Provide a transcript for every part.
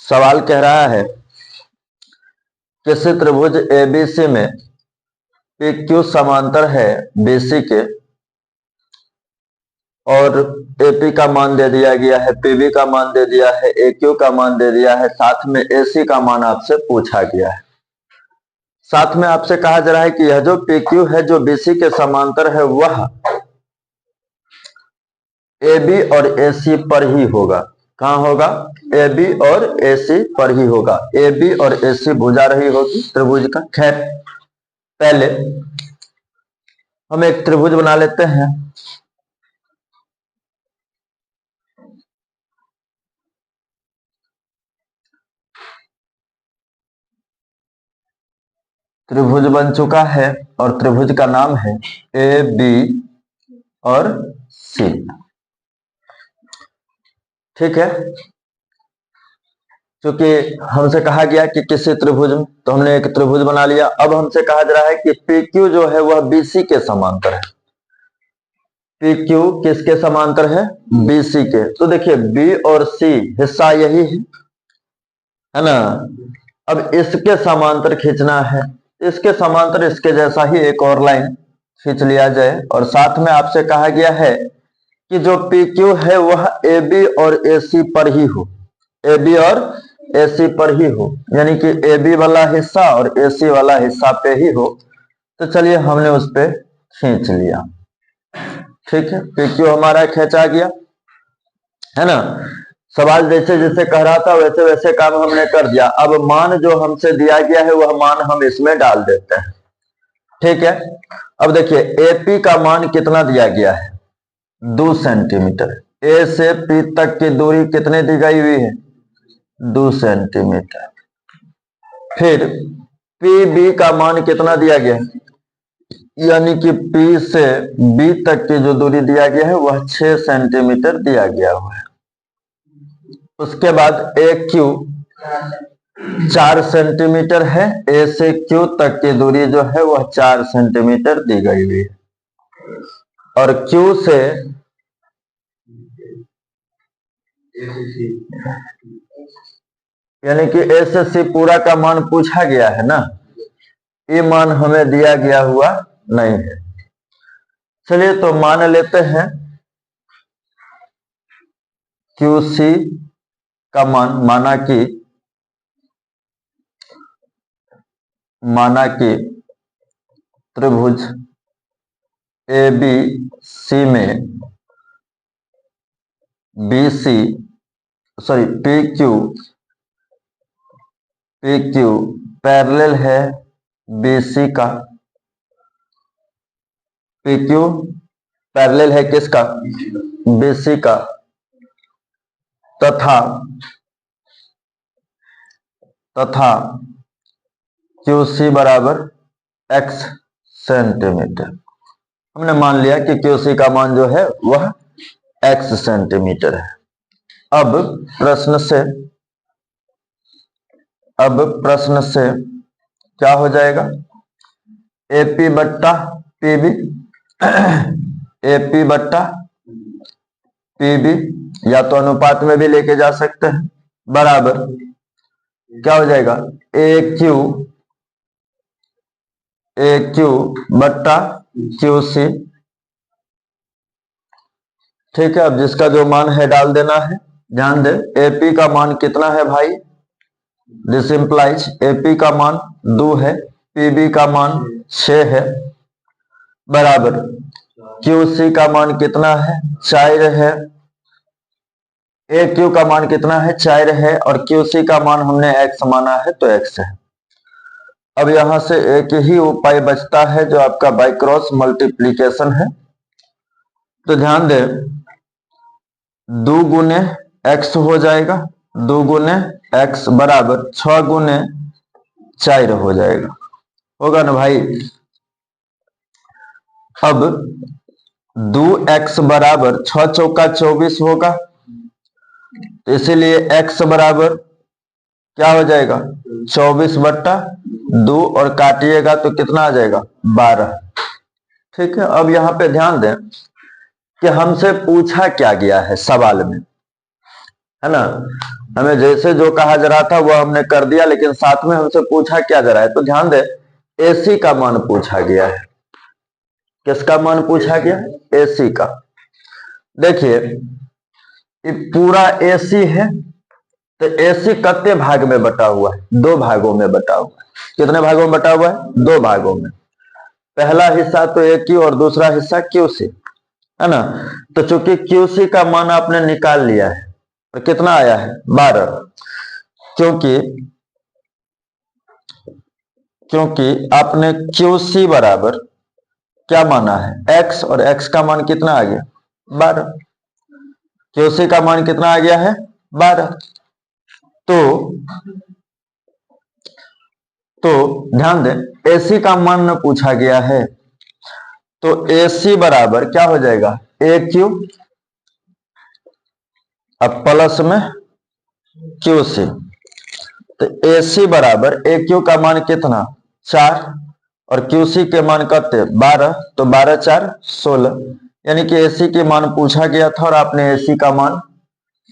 सवाल कह रहा है किसी त्रिभुज एबीसी में पी क्यू समांतर है बीसी के और एपी का मान दे दिया गया है, पीबी का मान दे दिया है, एक्यू का मान दे दिया है, साथ में एसी का मान आपसे पूछा गया है। साथ में आपसे कहा जा रहा है कि यह जो पी क्यू है जो बीसी के समांतर है वह एबी और एसी पर ही होगा। कहां होगा? एबी और एसी पर ही होगा। एबी और एसी भुजा रही होगी त्रिभुज का। खैर पहले हम एक त्रिभुज बना लेते हैं। त्रिभुज बन चुका है और त्रिभुज का नाम है ए बी और सी। ठीक है, क्योंकि हमसे कहा गया कि किसी त्रिभुज में, तो हमने एक त्रिभुज बना लिया। अब हमसे कहा जा रहा है कि पी क्यू जो है वह बीसी के समांतर है। पी क्यू किसके समांतर है? बीसी के। तो देखिए बी और सी हिस्सा यही है ना। अब इसके समांतर खींचना है, इसके समांतर इसके जैसा ही एक और लाइन खींच लिया जाए। और साथ में आपसे कहा गया है कि जो पी क्यू है वह ए बी और ए सी पर ही हो। ए बी और ए सी पर ही हो, यानी कि ए बी वाला हिस्सा और ए सी वाला हिस्सा पे ही हो। तो चलिए हमने उस पे खींच लिया। ठीक है, पी क्यू हमारा खींचा गया है ना। सवाल जैसे जैसे कह रहा था वैसे वैसे काम हमने कर दिया। अब मान जो हमसे दिया गया है वह मान हम इसमें डाल देते हैं। ठीक है, अब देखिए एपी का मान कितना दिया गया है? 2 सेंटीमीटर। ए से पी तक की दूरी कितनी दी गई हुई है? 2 सेंटीमीटर। फिर पी बी का मान कितना दिया गया है? यानी कि पी से बी तक की जो दूरी दिया गया है वह 6 सेंटीमीटर दिया गया हुआ है। उसके बाद ए क्यू 4 सेंटीमीटर है। ए से क्यू तक की दूरी जो है वह 4 सेंटीमीटर दी गई हुई है। और क्यू से यानी कि ए से सी पूरा का मान पूछा गया है ना, ये मान हमें दिया गया हुआ नहीं है। चलिए तो मान लेते हैं क्यू सी का मान, माना कि त्रिभुज ए बी सी में पी क्यू पैरेलल है बीसी का। पी क्यू पैरेलल है किसका? बीसी का। तथा क्यू सी बराबर x सेंटीमीटर। हमने मान लिया कि क्यू सी का मान जो है वह x सेंटीमीटर है। अब प्रश्न से क्या हो जाएगा? एपी बट्टा पीबी एपी बट्टा पीबी, या तो अनुपात में भी लेके जा सकते हैं, बराबर क्या हो जाएगा? ए क्यू बट्टा क्यू सी। ठीक है, अब जिसका जो मान है डाल देना है। ध्यान दे, एपी का मान कितना है भाई? दिस इंप्लाइज एपी का मान 2 है, पीबी का मान 6 है, बराबर क्यूसी का मान कितना है? 4 है। ए क्यू का मान कितना है? 4 है। और क्यूसी का मान हमने x माना है तो x है। अब यहां से एक ही उपाय बचता है जो आपका बाय क्रॉस मल्टीप्लीकेशन है। तो ध्यान दे, 2 गुने x हो जाएगा, 2 गुने x बराबर 6 गुने 4 हो जाएगा। होगा ना भाई? अब 2x बराबर 6 चौका 24 होगा, तो इसीलिए x बराबर क्या हो जाएगा? 24 बट्टा 2, और काटिएगा तो कितना आ जाएगा? 12। ठीक है, अब यहां पे ध्यान दें कि हमसे पूछा क्या गया है सवाल में, है ना। हमें जैसे जो कहा जा रहा था वो हमने कर दिया, लेकिन साथ में हमसे पूछा क्या जा रहा है, तो ध्यान दे AC का मान पूछा गया है। किसका मान पूछा गया? AC का। देखिए ये पूरा AC है, तो AC कितने भाग में बटा हुआ है? 2 भागों में बटा हुआ है। कितने भागों में बटा हुआ है? 2 भागों में। पहला हिस्सा तो AQ और दूसरा हिस्सा QC है ना। तो चूंकि QC का मान आपने निकाल लिया है, तो कितना आया है? 12। क्योंकि आपने QC बराबर क्या माना है? X, और X का मान कितना आ गया? 12। QC का मान कितना आ गया है? 12। तो ध्यान दें AC का मान न पूछा गया है, तो AC बराबर क्या हो जाएगा? AQ अब प्लस में QC। तो AC बराबर AQ का मान कितना? 4, और QC के मान कितने? 12। तो 12 4 16, यानी कि AC के मान पूछा गया था और आपने AC का मान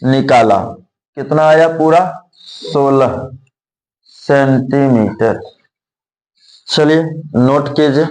निकाला। कितना आया? पूरा 16 सेंटीमीटर। चलिए नोट कीजिए।